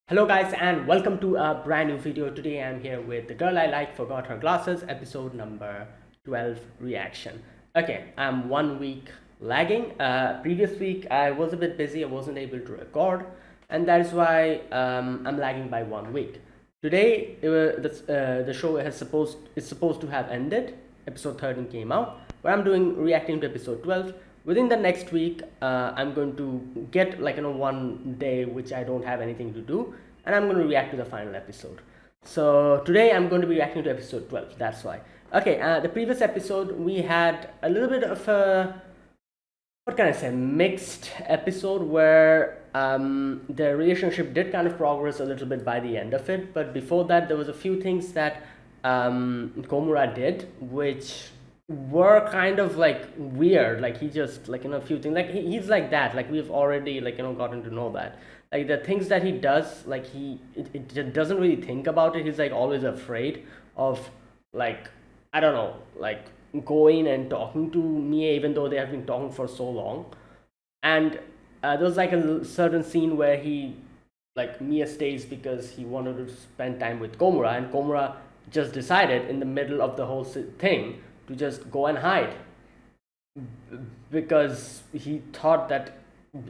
Hello guys and welcome to a brand new video. Today I'm here with The Girl I Like Forgot Her Glasses, episode number 12 reaction. Okay, I'm 1 week lagging. Previous week I was a bit busy, I wasn't able to record, and that is why I'm lagging by 1 week. Today the show is supposed to have ended. Episode 13 came out, but I'm doing reacting to episode 12. Within the next week, I'm going to get like 1 day which I don't have anything to do, and I'm going to react to the final episode. So today I'm going to be reacting to episode 12. That's why. Okay, the previous episode we had a little bit of a, what can I say, mixed episode where their relationship did kind of progress a little bit by the end of it. But before that, there was a few things that Komura did, which were kind of like weird. Like he just like a few things. Like he's like that. Like we've already like gotten to know that. Like the things that he does, like it just doesn't really think about it. He's like always afraid of, like, I don't know, like going and talking to Mia even though they have been talking for so long. And there was like a certain scene where he, like, Mia stays because he wanted to spend time with Komura, and Komura just decided in the middle of the whole thing to just go and hide because he thought that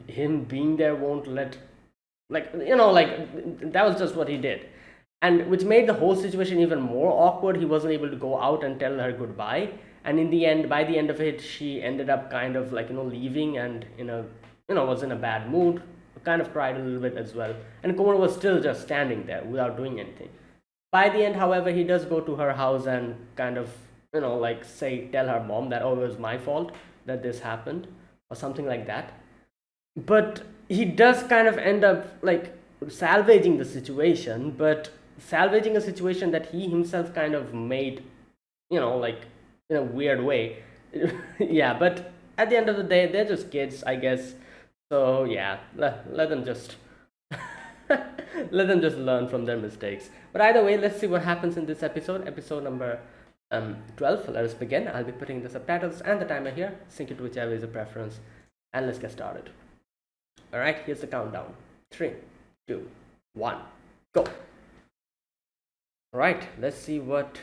him being there won't let, like, that was just what he did, and which made the whole situation even more awkward. He wasn't able to go out and tell her goodbye, and in the end, by the end of it, she ended up kind of like leaving, and was in a bad mood, kind of cried a little bit as well, and Komura was still just standing there without doing anything. By the end, however, he does go to her house and kind of, like, say, tell her mom that, oh, it was my fault that this happened, or something like that. But he does kind of end up like salvaging the situation, but salvaging a situation that he himself kind of made, like, in a weird way. Yeah, but at the end of the day, they're just kids, I guess. So yeah, let them just let them just learn from their mistakes. But either way, let's see what happens in this episode number 12. Let us begin. I'll be putting the subtitles and the timer here. Sync it to whichever is your preference, and let's get started. All right, here's the countdown. 3, 2, 1, go. All right, let's see what.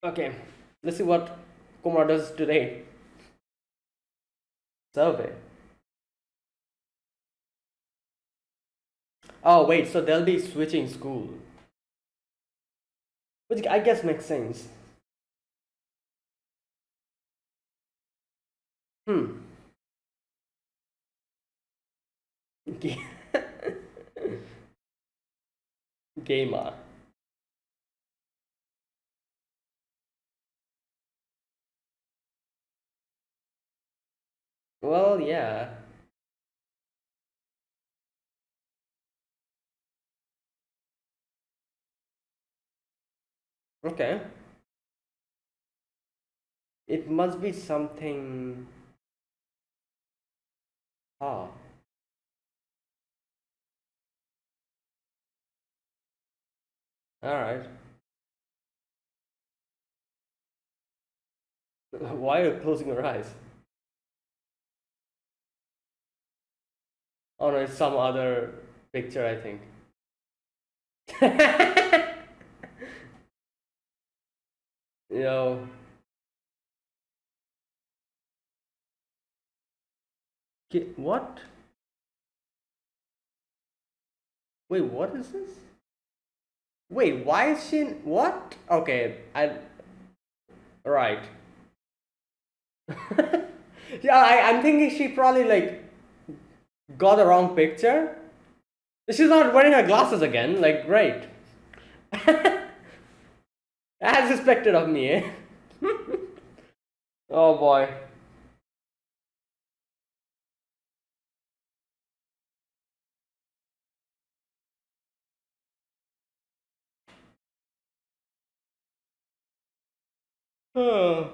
Okay, let's see what Kumar does today. Survey. Oh, wait, so they'll be switching school, which I guess makes sense. Hmm. Gamer. Well, yeah. Okay. It must be something. Ah. All right. Why are you closing your eyes? Oh no, it's some other picture, I think. Yo. What? Wait, what is this? Wait, why is she in, what? Okay, right. Yeah, I'm thinking she probably like got the wrong picture. She's not wearing her glasses again. Like, great. As expected of me, eh? Oh boy. Oh.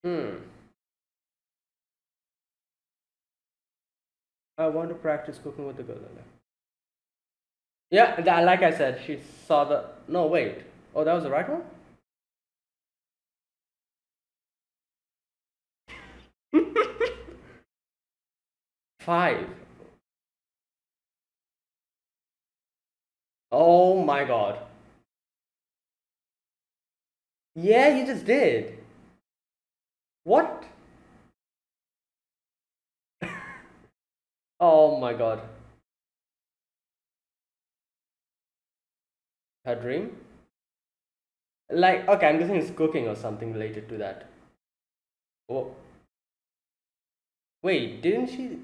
Hmm. I want to practice cooking with the girl. Yeah, like I said, she saw the. No, wait. Oh, that was the right one? Five. Oh my god. Yeah, you just did. What? Oh my god. Her dream? Like, okay, I'm guessing it's cooking or something related to that. Oh, wait, didn't she?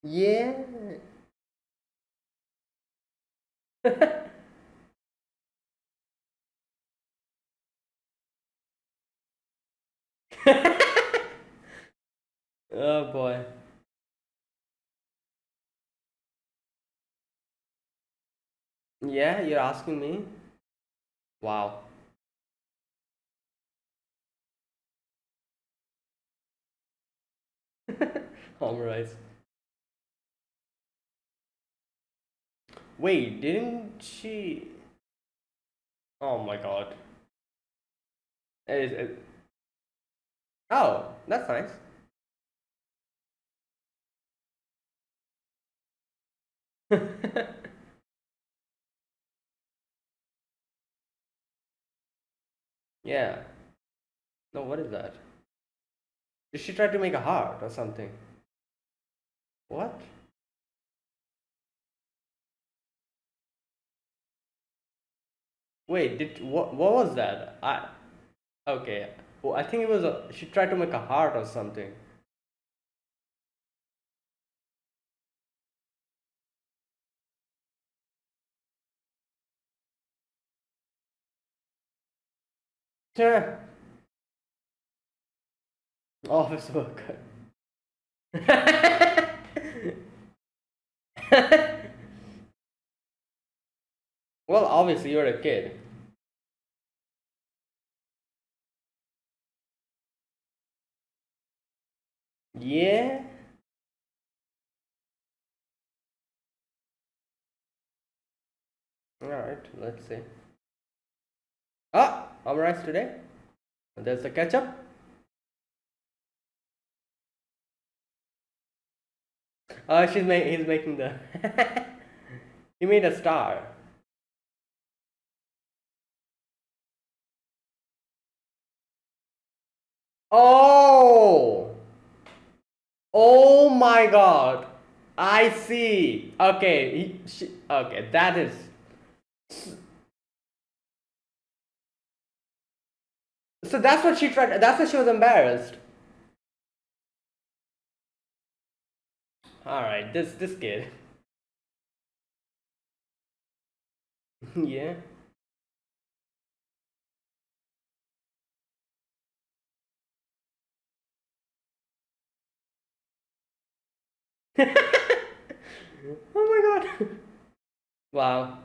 Yeah. Oh boy. Yeah, you're asking me? Wow. Alright. Wait, didn't she? Oh my god. Oh, that's nice. Yeah. No, what is that? Did she try to make a heart or something? What? Wait, did what was that? Okay. Well, I think it was she tried to make a heart or something. Yeah. Office worker. Well, obviously you're a kid. Yeah. All right. Let's see. Ah, omelette today. There's the ketchup. Oh, he's making the. He made a star. Oh. Oh my God. I see. Okay. Okay. That is. So that's what she tried. That's why she was embarrassed. All right. This kid. Yeah. Oh my God. Wow.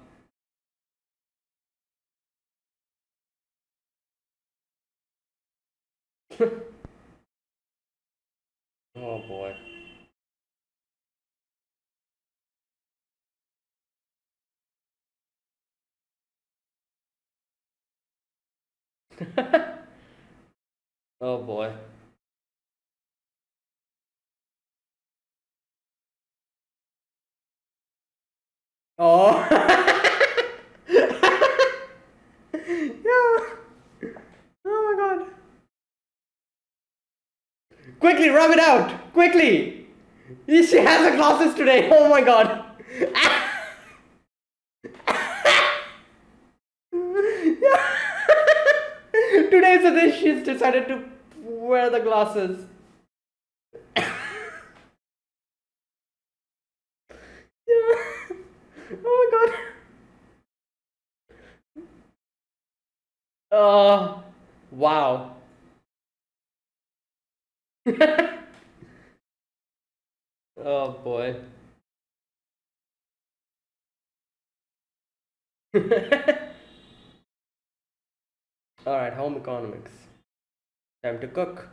Oh boy. Oh boy. Oh. Yeah. Oh my God. Quickly, rub it out. Quickly. She has her glasses today. Oh my God. Today's the day she's decided to wear the glasses. Yeah. Oh my God. Wow. Oh boy. All right, home economics. Time to cook.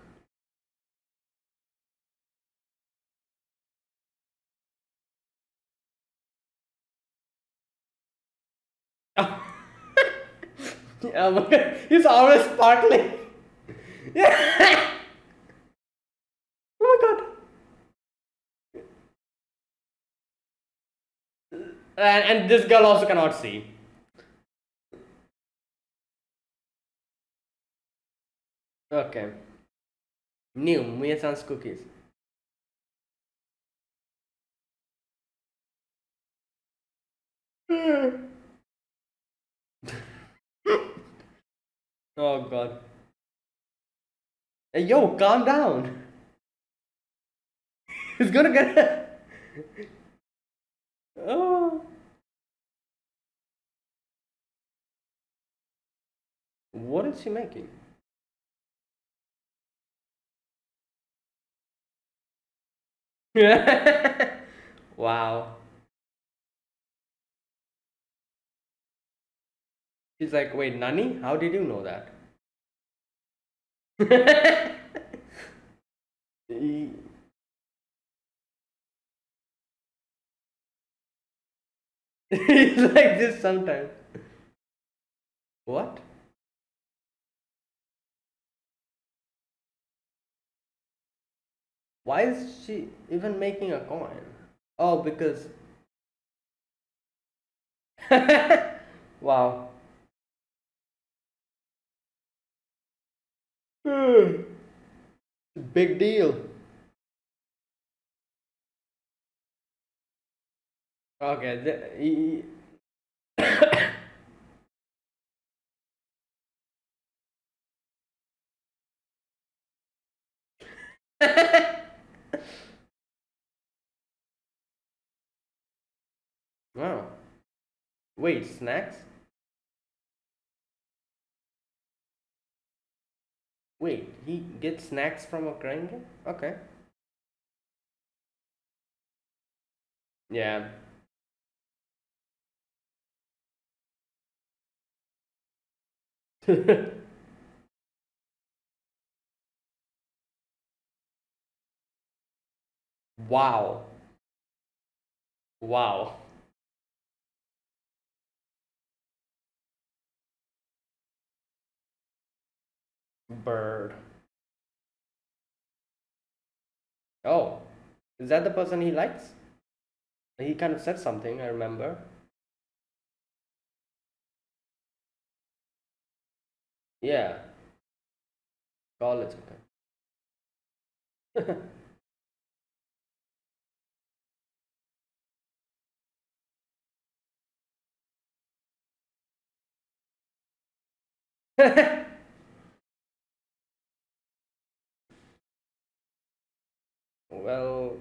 Oh my god, he's always sparkling. Yeah. Oh my god. And this girl also cannot see. Okay. New Mia Sans cookies. Oh god. Hey, yo, calm down. He's gonna get. Oh. What is she making? Wow. She's like, wait, Nani? How did you know that? He- He's like this sometimes. What? Why is she even making a coin? Oh, because. Wow. Big deal. Okay. Wow. Wait, snacks? Wait, he gets snacks from a crane? Okay. Yeah. Wow. Wow. Bird. Oh, is that the person he likes? He kind of said something, I remember. Yeah, college. Okay. Well,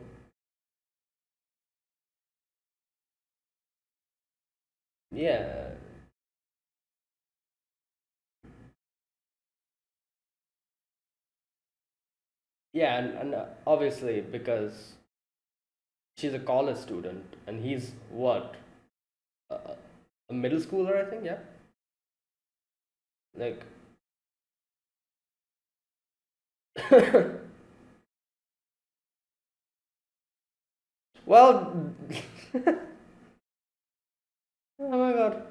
yeah. Yeah, and obviously because she's a college student and he's what? A middle schooler, I think, yeah? Like, well, oh my god.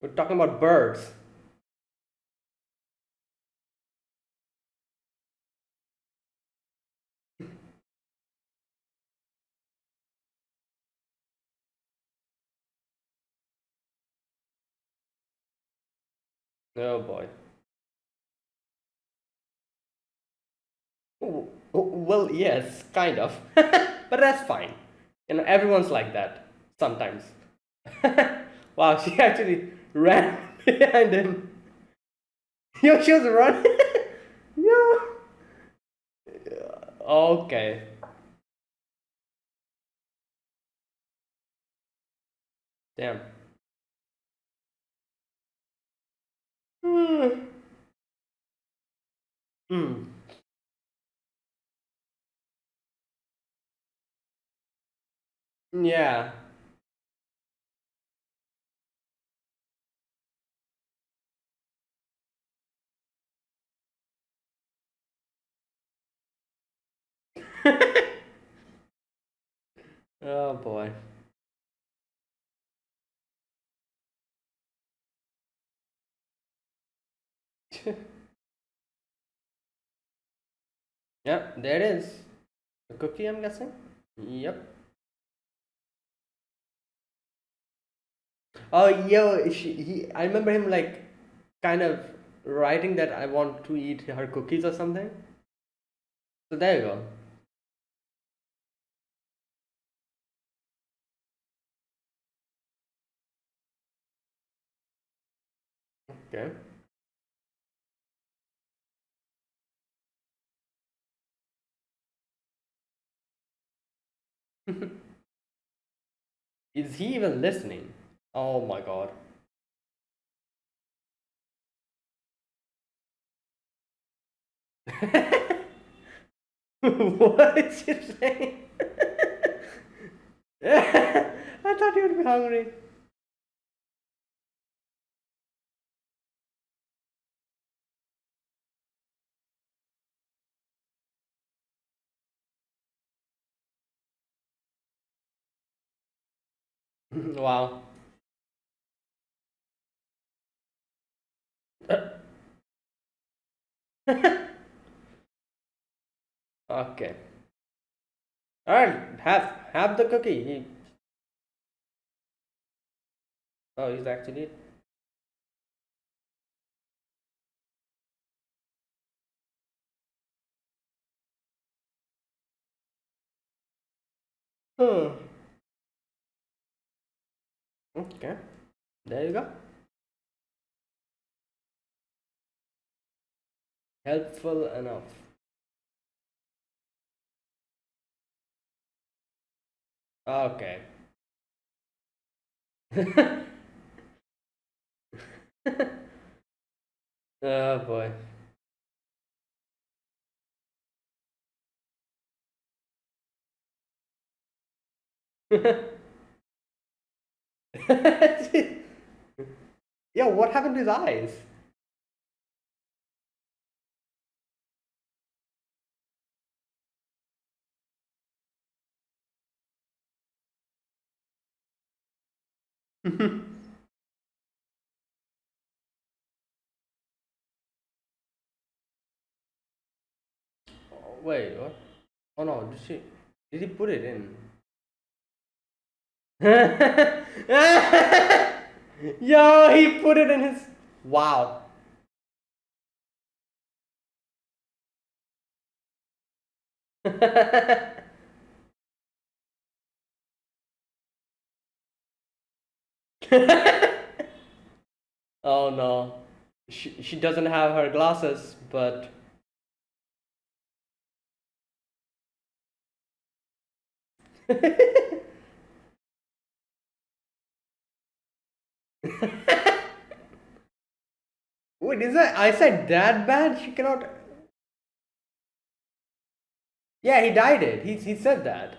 We're talking about birds. Oh boy. Well, yes, kind of. But that's fine. Everyone's like that sometimes. Wow, she actually ran behind him. Yo, she was running. Yo. Okay. Damn. Hmm. Hmm. Yeah. Oh boy. Yep, there it is. A cookie, I'm guessing. Yep. Oh, yo, I remember him like kind of writing that I want to eat her cookies or something. So there you go. Okay. Is he even listening? Oh my god. What is she saying? I thought you would be hungry. Wow. Okay. All right. Have the cookie. Oh, he's actually. Hmm. Okay. There you go. Helpful enough. Okay. Oh boy. Yeah, what happened to his eyes? Oh, wait, what? Oh no, did he put it in? Yo, he put it in his. Wow. Oh no. She doesn't have her glasses, but. Wait, is that eyesight that bad? She cannot. Yeah, he dyed it. He said that.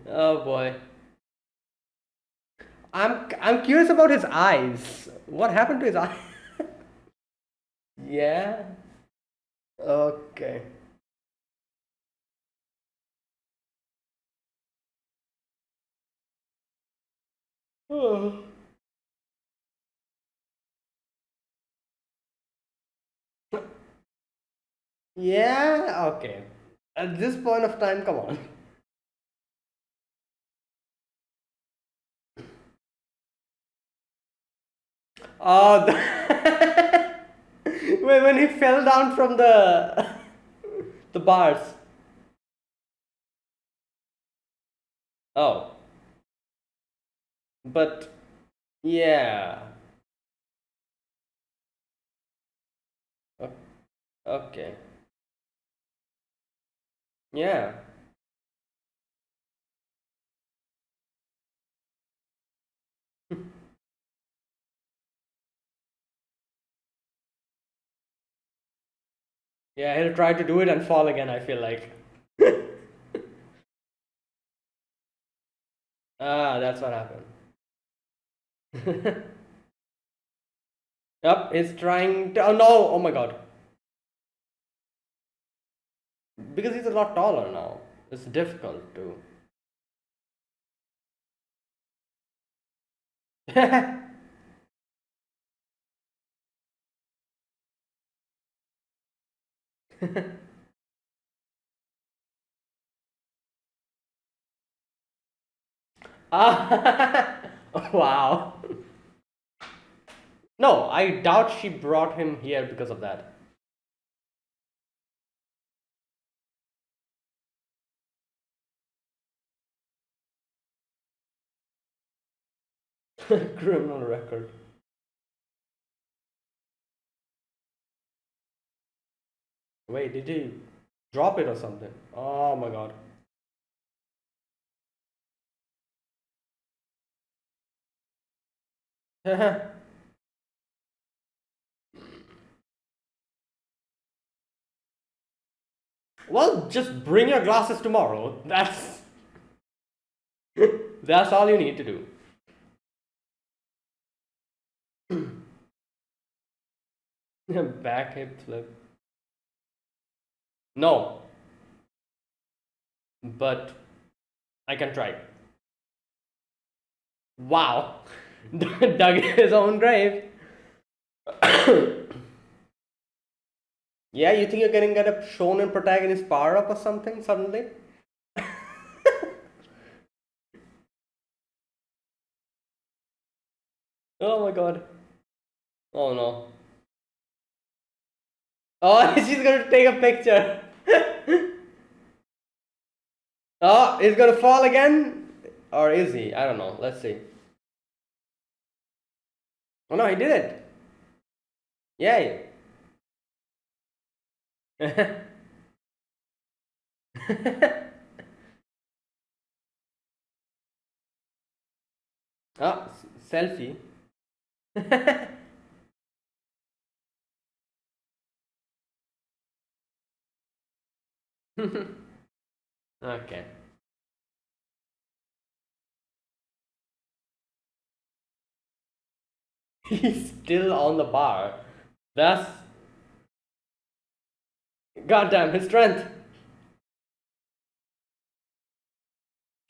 Oh boy. I'm curious about his eyes. What happened to his eyes? Yeah. Okay. Oh. Yeah. Okay. At this point of time, come on. Oh, when he fell down from the bars. Oh, but yeah. O- Okay. Yeah. Yeah, he'll try to do it and fall again, I feel like. Ah, that's what happened. Yep, he's trying to. Oh no! Oh my god. Because he's a lot taller now. It's difficult to. Ah, wow. No, I doubt she brought him here because of that. Criminal record. Wait, did he drop it or something? Oh my god. Well, just bring your glasses tomorrow. That's all you need to do. Back hip flip. No, but I can try. Wow. Dug his own grave. Yeah, you think you're gonna get a shonen protagonist power up or something suddenly? Oh my god. Oh no. Oh, she's gonna take a picture. Oh, he's gonna fall again? Or is he? I don't know. Let's see. Oh no, he did it. Yay. Ah, selfie. Okay. He's still on the bar. That's goddamn his strength.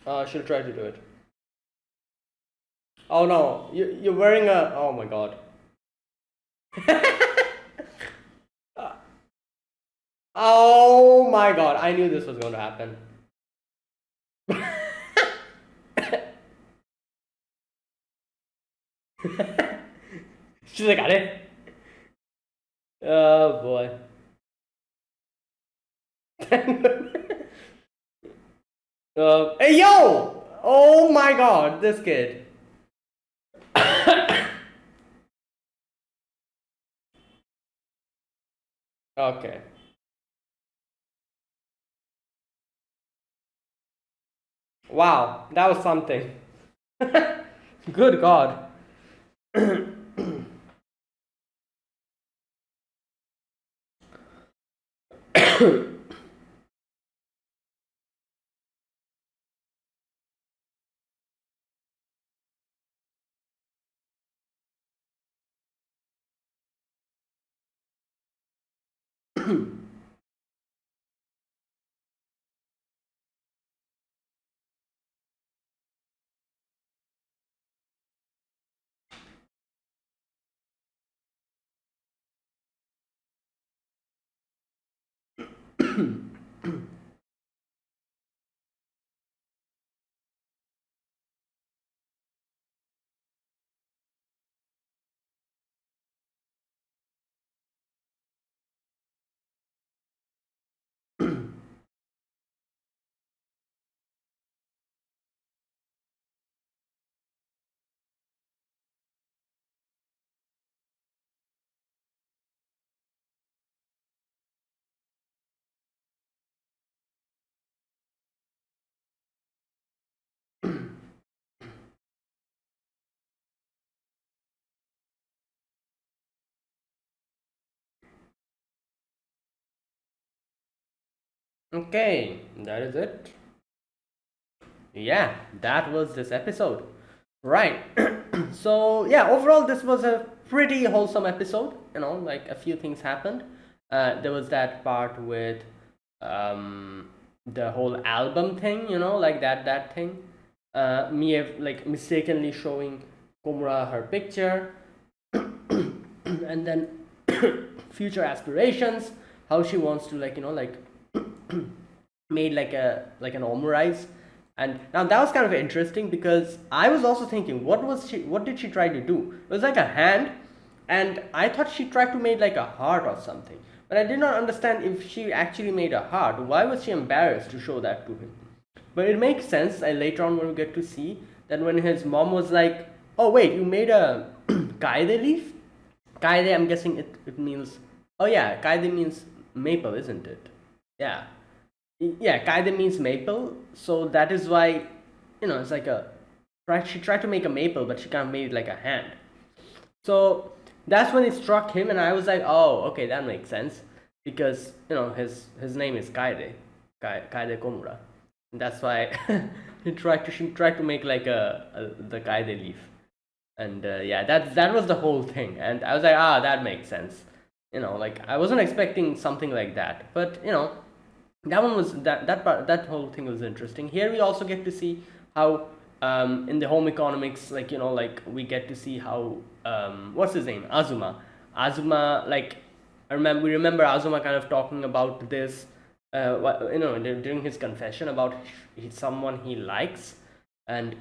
She'll try to do it. Oh no, you're wearing a. Oh my god. Oh my god, I knew this was going to happen. She's like, "Are?" Oh boy. Hey yo! Oh my god, this kid. Okay. Wow, that was something. Good god. Okay, that is it. yeah, that was this episode. Right. So yeah, overall this was a pretty wholesome episode. Like a few things happened. There was that part with the whole album thing. Like that thing. Mia like mistakenly showing Komura her picture, and then future aspirations, how she wants to like made like an omurice. And now that was kind of interesting because I was also thinking, what did she try to do? It was like a hand, and I thought she tried to make like a heart or something, but I did not understand if she actually made a heart. Why was she embarrassed to show that to him? But it makes sense later on when we get to see that when his mom was like, oh wait, you made a kaide leaf. Kaide, I'm guessing it means, oh yeah, kaide means maple, isn't it? Yeah. Yeah, kaide means maple, so that is why, it's like she tried to make a maple, but she kind of made it like a hand. So that's when it struck him, and I was like, oh, okay, that makes sense, because his name is Kaide Komura, and that's why she tried to make like the kaide leaf. And yeah, that was the whole thing, and I was like, that makes sense. Like I wasn't expecting something like that, but that one was that whole thing was interesting. Here we also get to see how in the home economics, like we get to see how what's his name, Azuma, like we remember Azuma kind of talking about this during his confession about someone he likes, and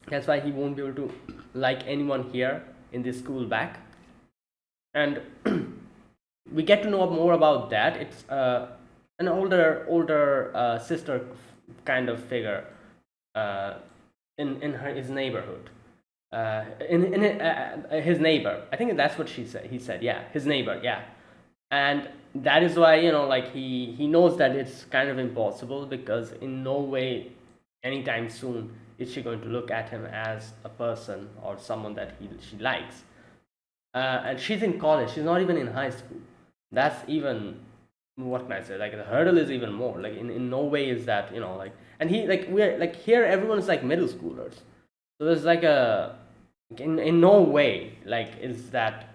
that's why he won't be able to like anyone here in this school back. And we get to know more about that. It's an older sister kind of figure in his neighborhood. In his neighbor, I think that's what she said. He said, yeah, his neighbor, yeah. And that is why like he knows that it's kind of impossible, because in no way anytime soon is she going to look at him as a person or someone that she likes. And she's in college, she's not even in high school. That's even, what can I say, like the hurdle is even more, like in no way is that like, and he like we're like here everyone's like middle schoolers, so there's like in no way like is that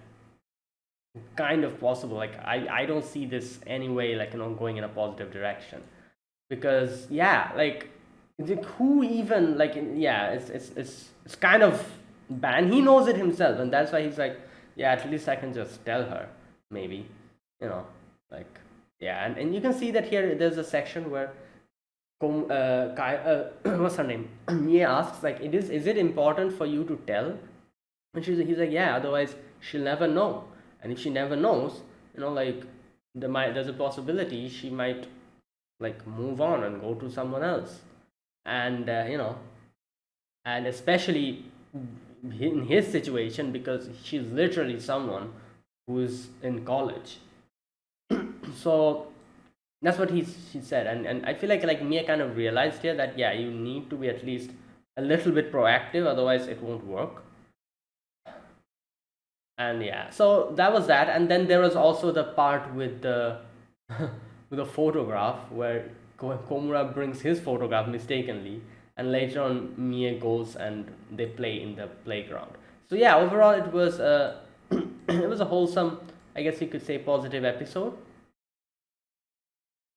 kind of possible. Like I don't see this anyway like going in a positive direction, because yeah, like who even like yeah, it's kind of bad, and he knows it himself, and that's why he's like, yeah, at least I can just tell her, maybe, like, yeah. And you can see that here there's a section where what's her name, Mie asks like, is it important for you to tell? And he's like, yeah, otherwise she'll never know, and if she never knows, like there's a possibility she might like move on and go to someone else. And and especially in his situation, because she's literally someone who's in college. So that's what he said. And I feel like Mia kind of realized here that yeah, you need to be at least a little bit proactive, otherwise it won't work. And yeah, so that was that. And then there was also the part with the with the photograph where Komura brings his photograph mistakenly, and later on Mie goes and they play in the playground. So yeah, overall it was a it was a wholesome, I guess you could say, positive episode.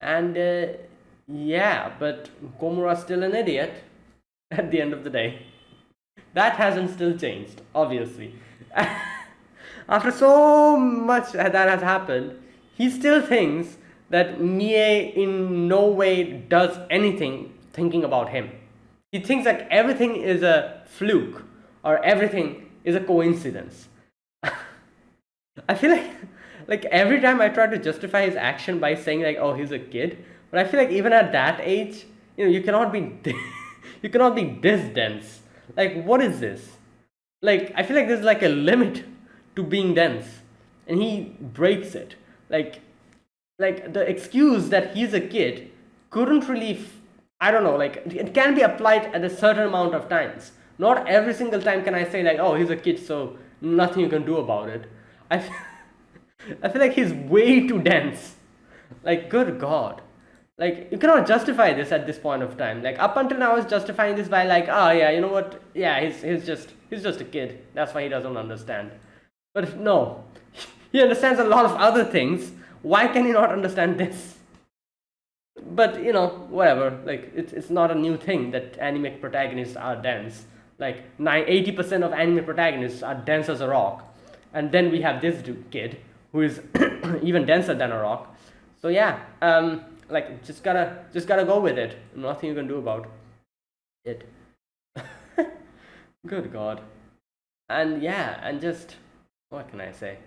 And yeah, but Komura's still an idiot at the end of the day. That hasn't still changed, obviously. After so much that has happened, he still thinks that Mie in no way does anything thinking about him. He thinks like everything is a fluke or everything is a coincidence. I feel like every time I try to justify his action by saying like, oh, he's a kid, but I feel like even at that age, you cannot be you cannot be this dense. Like, what is this? Like, I feel like there's like a limit to being dense, and he breaks it. Like the excuse that he's a kid couldn't really I don't know, like it can be applied at a certain amount of times. Not every single time can I say like, oh, he's a kid, so nothing you can do about it. I feel like he's way too dense. Like, good God. Like, you cannot justify this at this point of time. Like, up until now, I was justifying this by like, oh yeah, you know what? Yeah, he's just a kid. That's why he doesn't understand. But no, he understands a lot of other things. Why can he not understand this? But whatever. Like, it's not a new thing that anime protagonists are dense. Like 80% of anime protagonists are dense as a rock, and then we have this kid who is even denser than a rock. So yeah, like just gotta go with it. Nothing you can do about it. Good God. And yeah, and just what can I say?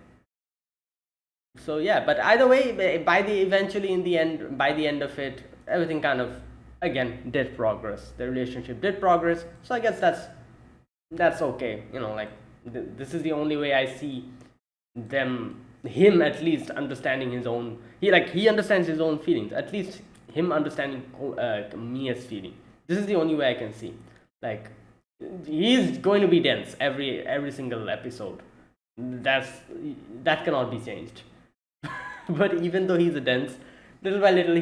So yeah, but either way, by the end of it, everything kind of again did progress. The relationship did progress. So I guess that's okay. Like this is the only way I see him at least understanding his own. He understands his own feelings. At least him understanding Mia's feeling. This is the only way I can see. Like he's going to be dense every single episode. That cannot be changed. But even though he's a dense, little by little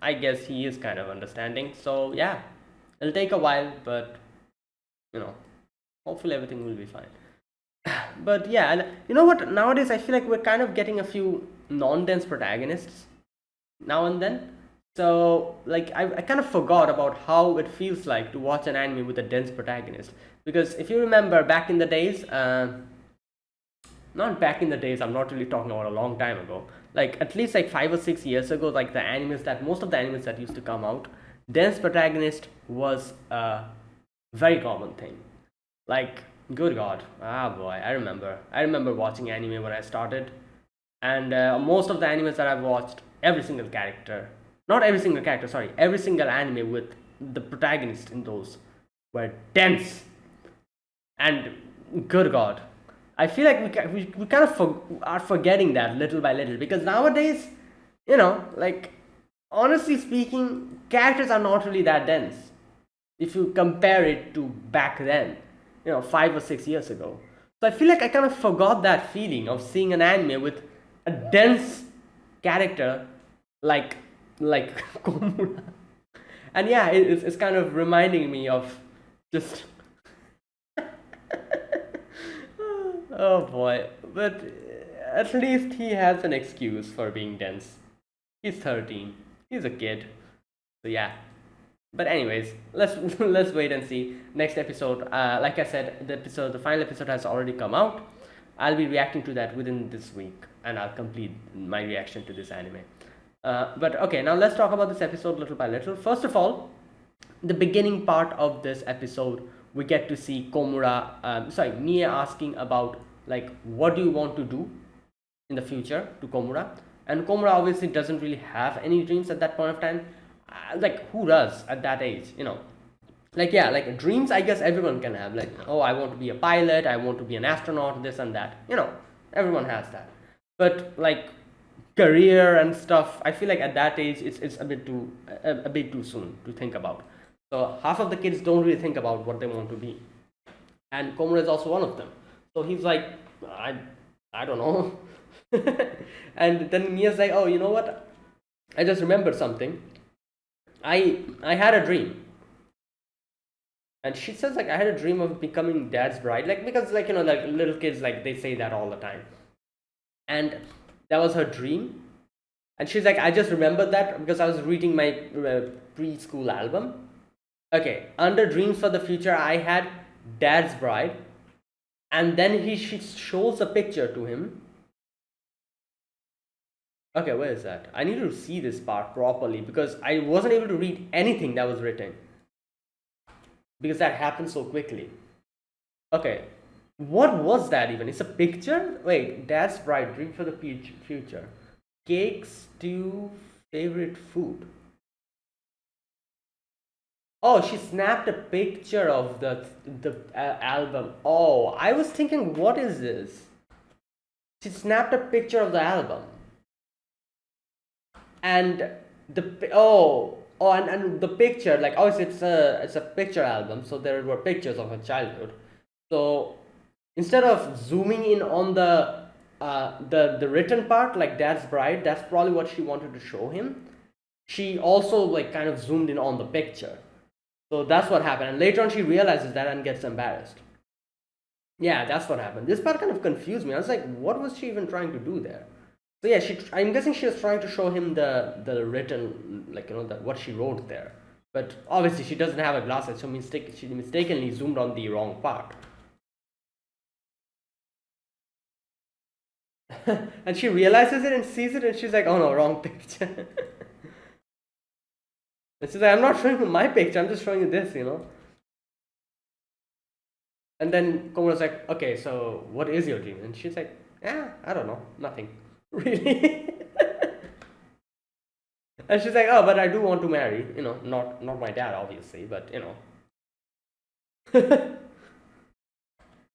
I guess he is kind of understanding. So yeah, it'll take a while, but you know hopefully everything will be fine. But yeah, and you know what, nowadays I feel like we're kind of getting a few non-dense protagonists now and then. So like I kind of forgot about how it feels like to watch an anime with a dense protagonist, because if you remember back in the days, not back in the days, I'm not really talking about a long time ago, like at least like 5 or 6 years ago, like most of the animes that used to come out, dense protagonist was a very common thing. Like, good God, boy, I remember watching anime when I started, and most of the animes that I've watched, every single character, not every single character, sorry, every single anime with the protagonist in those were dense. And good God, I feel like we kind of are forgetting that little by little, because nowadays, like honestly speaking, characters are not really that dense if you compare it to back then, 5 or 6 years ago. So I feel like I kind of forgot that feeling of seeing an anime with a dense character like Komura. And yeah, it's kind of reminding me of just oh boy. But at least he has an excuse for being dense. He's 13. He's a kid. So yeah. But anyways, let's let's wait and see next episode. Like I said, the final episode has already come out. I'll be reacting to that within this week, and I'll complete my reaction to this anime. But okay, now let's talk about this episode little by little. First of all, the beginning part of this episode, we get to see Mia asking about like what do you want to do in the future to Komura, and Komura obviously doesn't really have any dreams at that point of time. Like who does at that age? Like yeah, like dreams. I guess everyone can have, like, oh, I want to be a pilot, I want to be an astronaut, this and that. Everyone has that. But like career and stuff, I feel like at that age it's a bit too soon to think about. So half of the kids don't really think about what they want to be, and Komura is also one of them. So he's like, I don't know. And then Mia's like, oh, you know what? I just remembered something. I had a dream. And she says like I had a dream of becoming dad's bride, like because like like little kids, like they say that all the time. And that was her dream. And she's like, I just remembered that because I was reading my preschool album. Okay, under dreams for the future, I had dad's bride, and then she shows a picture to him. Okay, where is that? I need to see this part properly because I wasn't able to read anything that was written because that happened so quickly. Okay, what was that even? It's a picture? Wait, dad's bride, dream for the future. Cake, stew, favorite food. Oh, she snapped a picture of the album. Oh, I was thinking, what is this? She snapped a picture of the album, and and the picture, like, oh, it's a picture album, so there were pictures of her childhood. So instead of zooming in on the written part, like dad's bride, that's probably what she wanted to show him. she also like kind of zoomed in on the picture. So that's what happened. And later on, she realizes that and gets embarrassed. Yeah, that's what happened. This part kind of confused me. I was like, what was she even trying to do there? So yeah, I'm guessing she was trying to show him the written, like, what she wrote there. But obviously, she doesn't have a glasses, so she mistakenly zoomed on the wrong part. And she realizes it and sees it, and she's like, oh no, wrong picture. And she's like, I'm not showing you my picture, I'm just showing you this. And then Komura's like, okay, so what is your dream? And she's like, yeah, I don't know, nothing. Really? And she's like, oh, but I do want to marry, not my dad, obviously, but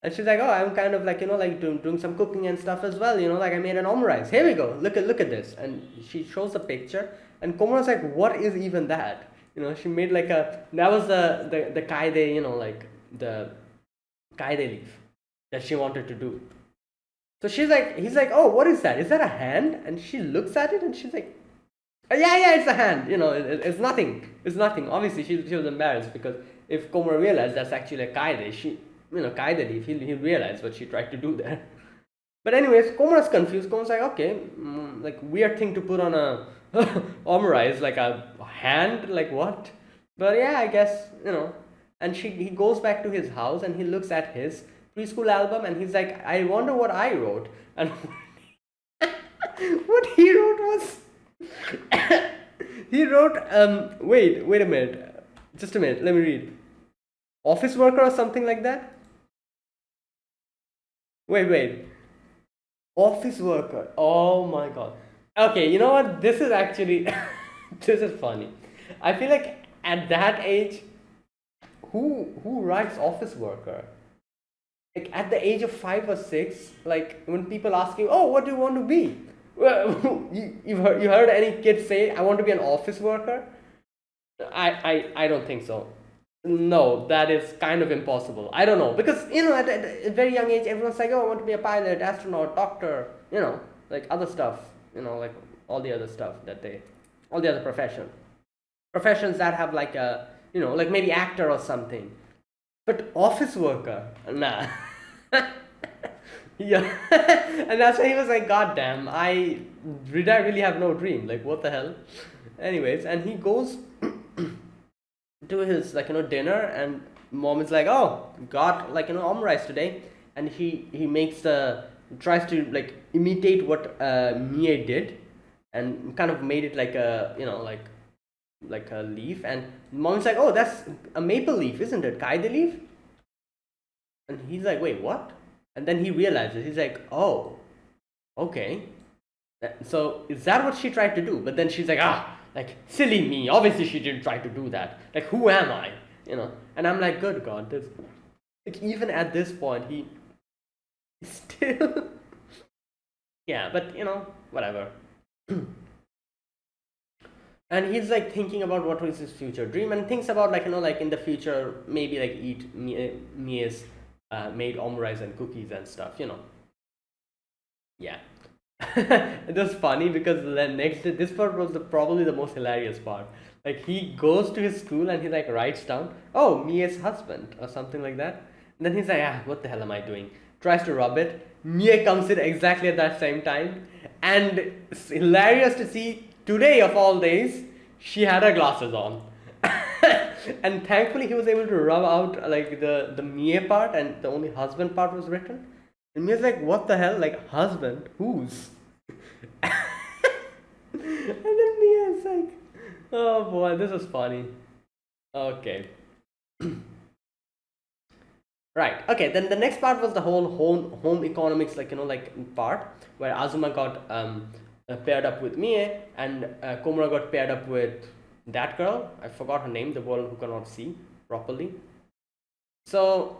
And she's like, oh, I'm kind of like, like doing some cooking and stuff as well, like I made an omurice. Here we go. Look at this. And she shows the picture, and Komura's like, what is even that? She made like that was the kaide, like the kaide leaf that she wanted to do. So he's like, oh, what is that? Is that a hand? And she looks at it and she's like, yeah, it's a hand. It's nothing. It's nothing. Obviously, she was embarrassed because if Komura realized that's actually a kaide, kaide leaf, he'll realize what she tried to do there. But anyways, Komura's confused. Komura's like, okay, like weird thing to put on a omurice, like a hand, like what? But yeah, I guess, And he goes back to his house and he looks at his preschool album and he's like, I wonder what I wrote. And what he wrote was he wrote wait a minute, just a minute, let me read. Office worker or something like that. Wait, office worker, oh my god. Okay, you know what, this is actually this is funny. I feel like at that age, who writes office worker? Like at the age of 5 or 6, like when people ask you, oh, what do you want to be? Well, you heard any kid say, I want to be an office worker? I don't think so. No, that is kind of impossible. I don't know, because at a very young age, everyone's like, oh, I want to be a pilot, astronaut, doctor, like other stuff, like all the other stuff all the other professions that have like a, like maybe actor or something. But office worker, nah. Yeah. And that's why he was like, god damn, I really have no dream, like what the hell. Anyways, and he goes to his dinner, and mom is like, oh, got omurice today. And he tries to like imitate what Mie did, and kind of made it like a like a leaf. And mom's like, oh, that's a maple leaf, isn't it? Kaide leaf. And he's like, wait, what? And then he realizes, he's like, oh, okay, so is that what she tried to do? But then she's like, like silly me, obviously she didn't try to do that, like who am I? And I'm like, good god, this, like even at this point he still yeah, but whatever. And he's like thinking about what was his future dream, and thinks about like like in the future maybe like eat Mie's made omurice and cookies and stuff. Yeah. It was funny because then this part was probably the most hilarious part. Like he goes to his school and he like writes down, oh, Mie's husband or something like that. And then he's like, what the hell am I doing? Tries to rub it. Mie comes in exactly at that same time, and it's hilarious to see, today of all days, she had her glasses on. And thankfully he was able to rub out like the Mie part, and the only husband part was written. And Mie's like, what the hell? Like, husband? Whose? And then Mie's like, oh boy, this is funny. Okay. Right. Okay. Then the next part was the whole home economics, like part where Azuma got paired up with Mie, and Komura got paired up with that girl. I forgot her name. The girl who cannot see properly. So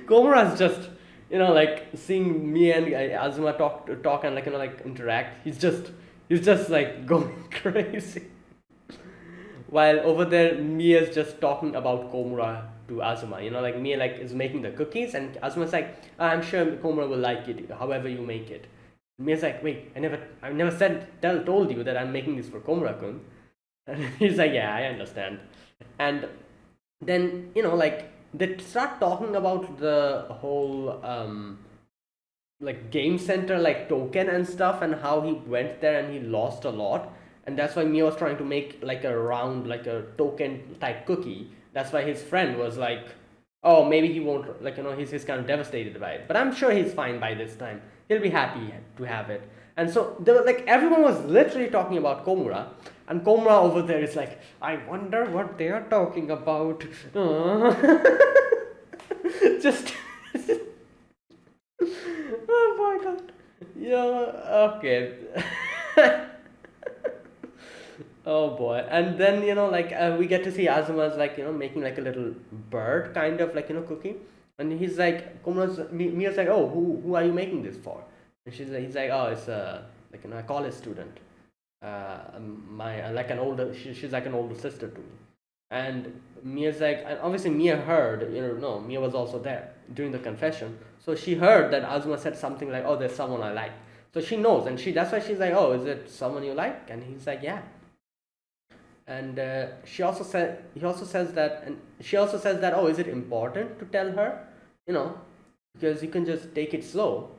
Komura's just like seeing Mie and Azuma talk and like interact. He's just like going crazy. While over there, Mie is just talking about Komura to Azuma. Like Mie like is making the cookies, and Azuma's like, I'm sure Komura will like it, however you make it. Mia's like, wait, I never told you that I'm making this for Komura-kun. And he's like, yeah, I understand. And then, like, they start talking about the whole, like, game center, like, token and stuff, and how he went there and he lost a lot. And that's why Mia was trying to make, like, a round, like, a token type cookie. That's why his friend was like, oh, maybe he won't, like, he's kind of devastated by it. But I'm sure he's fine by this time. He'll be happy to have it. And so there were, like, everyone was literally talking about Komura, and Komura over there is like, I wonder what they are talking about. Just oh my god. Yeah, okay. Oh boy. And then, like, we get to see Azuma's, like, making like a little bird kind of, like, cookie. And he's like, Mia's like, oh, who are you making this for? And he's like, oh, it's like, a college student. My like an older, she's like an older sister to me. And Mia's like, and obviously Mia heard, no, Mia was also there during the confession. So she heard that Azuma said something like, oh, there's someone I like. So she knows, and that's why she's like, oh, is it someone you like? And he's like, yeah. And he also says that, and she also says that, oh, is it important to tell her? Because you can just take it slow.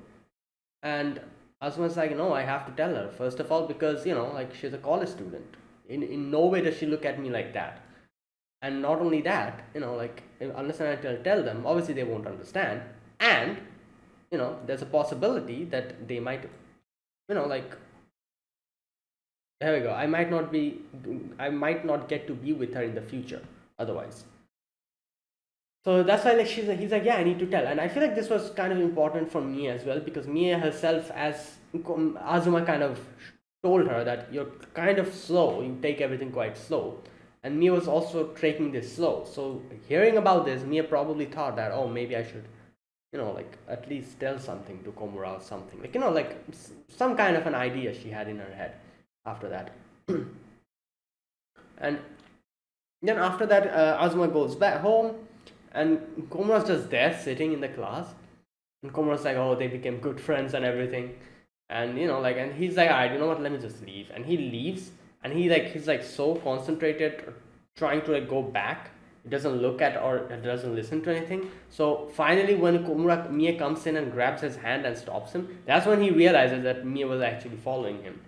And Asma's like, no, I have to tell her. First of all, because, like, she's a college student. In no way does she look at me like that. And not only that, like, unless I tell them, obviously they won't understand. And, there's a possibility that they might, like, there we go. I might not get to be with her in the future otherwise. So that's why, like, he's like, yeah, I need to tell. And I feel like this was kind of important for Mia as well, because Mia herself, as Azuma kind of told her that you're kind of slow, you take everything quite slow. And Mia was also taking this slow. So hearing about this, Mia probably thought that, oh, maybe I should, like, at least tell something to Komura or something. Like, like some kind of an idea she had in her head after that. And then after that, Azuma goes back home, and Komura's just there sitting in the class. And Komura's like, oh, they became good friends and everything. And, like, and he's like, alright, you know what, let me just leave. And he leaves, and he's like so concentrated trying to, like, go back. He doesn't look at or doesn't listen to anything. So finally, when Mia comes in and grabs his hand and stops him, that's when he realizes that Mia was actually following him.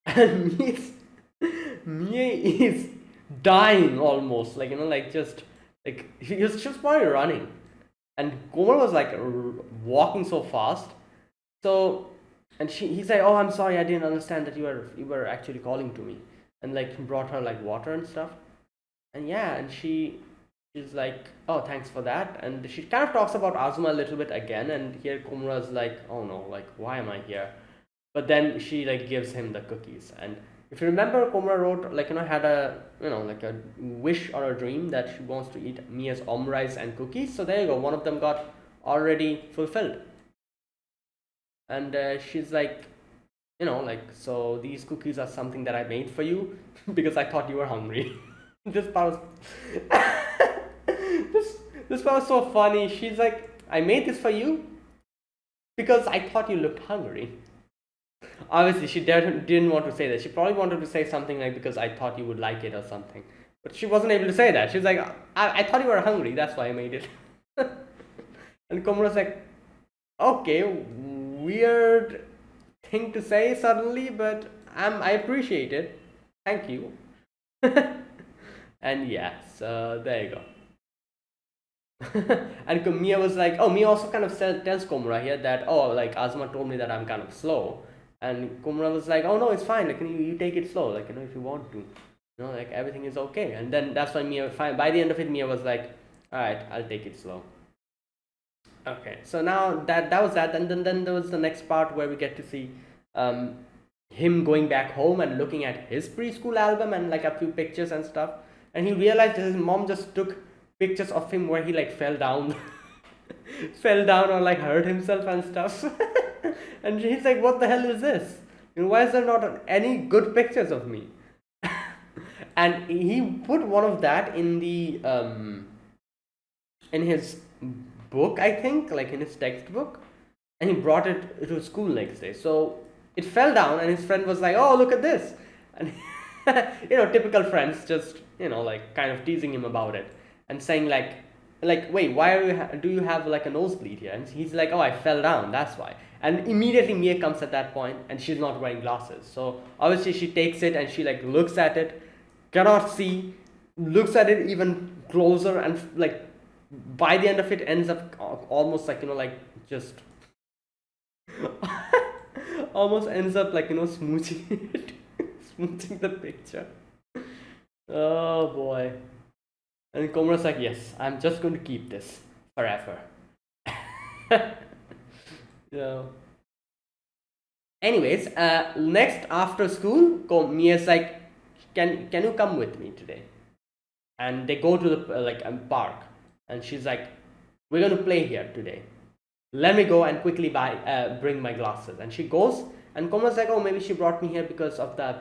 And Mia is dying almost, like, like, just like, she was probably running, and Komura was like walking so fast. So, and he's like, oh, I'm sorry, I didn't understand that you were actually calling to me, and, like, he brought her, like, water and stuff. And yeah, and she's like, oh, thanks for that. And she kind of talks about Azuma a little bit again, and here Komura's like, oh no, like, why am I here? But then she, like, gives him the cookies. And if you remember, Komura wrote, like, had a, like, a wish or a dream that she wants to eat Mia's omurice and cookies. So there you go, one of them got already fulfilled. And she's like, like, so these cookies are something that I made for you because I thought you were hungry. This part was this part was so funny. She's like, I made this for you because I thought you looked hungry. Obviously, she didn't want to say that. She probably wanted to say something like, because I thought you would like it or something. But she wasn't able to say that. She's like, I thought you were hungry, that's why I made it. And Komura's like, okay, weird thing to say suddenly, but I appreciate it. Thank you. And yeah, so there you go. And Mia was like, oh, Mia also kind of tells Komura here that, oh, like, Azuma told me that I'm kind of slow. And Komura was like, oh no, it's fine, like, you take it slow, like, if you want to, like, everything is okay. And then that's why Mia, by the end of it, Mia was like, alright, I'll take it slow. Okay, so now that was that, and then there was the next part where we get to see him going back home and looking at his preschool album and, like, a few pictures and stuff. And he realized that his mom just took pictures of him where he, like, fell down or, like, hurt himself and stuff. And he's like, what the hell is this? Why is there not any good pictures of me? And he put one of that in the in his book, I think, like, in his textbook. and he brought it to school next day. So it fell down, and his friend was like, "Oh, look at this!" And typical friends just like kind of teasing him about it and saying like, "Wait, why do you have like a nosebleed here?" And he's like, "Oh, I fell down, that's why." And immediately Mia comes at that point, and she's not wearing glasses. So obviously she takes it and she like looks at it, cannot see, looks at it even closer, and like by the end of it ends up almost like like just almost ends up like smooching it, smooching the picture. Oh boy. And Komura's like, yes, I'm just going to keep this forever. Yeah. Anyways, next after school, Mia's like, can you come with me today? And they go to the park, and she's like, we're going to play here today. Let me go and quickly bring my glasses. And she goes, and Komura's like, oh, maybe she brought me here because of the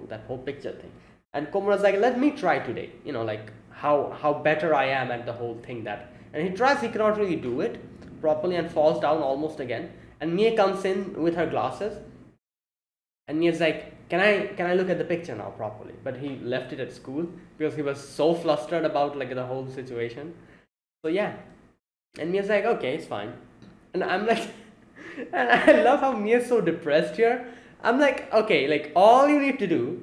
that whole picture thing. And Komura's like, let me try today, like how better I am at the whole thing. And he tries, he cannot really do it properly and falls down almost again. And Mia comes in with her glasses, and Mia's like, can I look at the picture now properly? But he left it at school because he was so flustered about like the whole situation. So yeah, and Mia's like, okay, it's fine. And I'm like, and I love how Mia's so depressed here. I'm like, okay, like all you need to do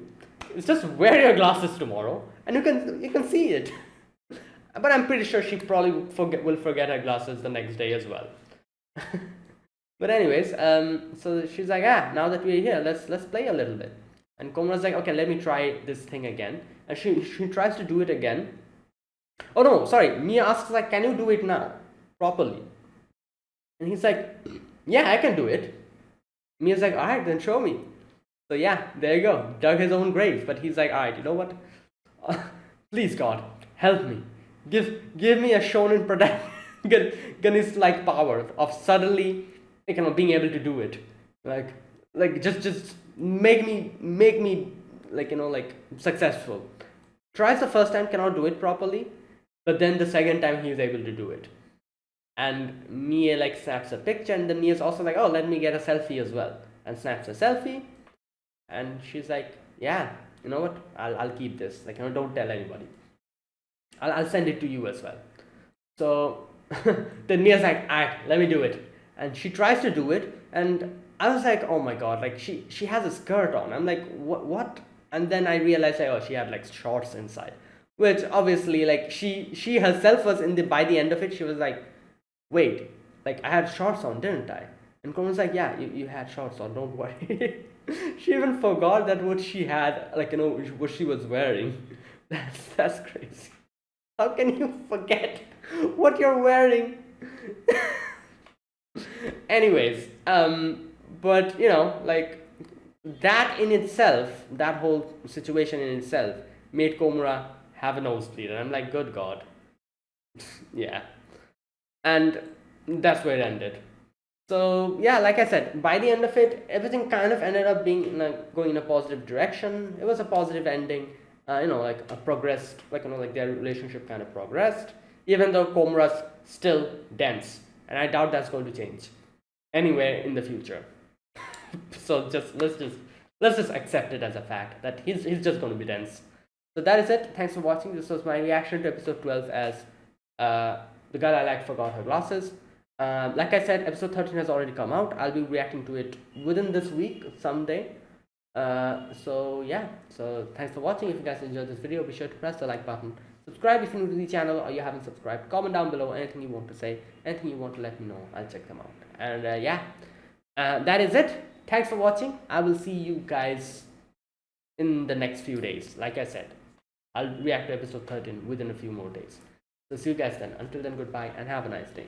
is just wear your glasses tomorrow, and you can see it. But I'm pretty sure she probably will forget her glasses the next day as well. But anyways, so she's like, now that we're here, let's play a little bit. And Komura's like, okay, let me try this thing again. And she tries to do it again. Oh no, sorry. Mia asks like, can you do it now properly? And he's like, yeah, I can do it. Mia's like, all right, then show me. So yeah, there you go. Dug his own grave. But he's like, all right, you know what? Please God, help me. Give me a shonen protagonist like power of suddenly being able to do it. Like just make me like successful. Tries the first time, cannot do it properly, but then the second time he is able to do it. And Mia like snaps a picture, and then Mia's also like, oh, let me get a selfie as well, and snaps a selfie. And she's like, yeah, you know what, I'll keep this, like don't tell anybody. I'll send it to you as well. So then Mia's like, alright, let me do it. And she tries to do it, and I was like, oh my god, like she has a skirt on. I'm like, what? And then I realized like, oh, she had like shorts inside, which obviously like she herself was by the end of it, she was like, wait, like I had shorts on, didn't I? And Coleman's like, yeah, you had shorts on, don't worry. She even forgot that what she had, what she was wearing. That's crazy. How can you forget what you're wearing? Anyways, but like that in itself, that whole situation in itself made Komura have a nosebleed, and I'm like, good God. Yeah. And that's where it ended. So yeah, like I said, by the end of it, everything kind of ended up being going in a positive direction. It was a positive ending. Like a progressed, like their relationship kind of progressed, even though Komura's still dense, and I doubt that's going to change anywhere in the future. So let's just accept it as a fact that he's just going to be dense. So that is it. Thanks for watching. This was my reaction to episode 12 as the girl I liked forgot her glasses. Like I said, episode 13 has already come out. I'll be reacting to it within this week someday. So yeah, so thanks for watching. If you guys enjoyed this video, be sure to press the like button, subscribe if you're new to the channel or you haven't subscribed, comment down below anything you want to say, anything you want to let me know, I'll check them out. And that is it. Thanks for watching. I will see you guys in the next few days. Like I said, I'll react to episode 13 within a few more days. So see you guys then. Until then, goodbye and have a nice day.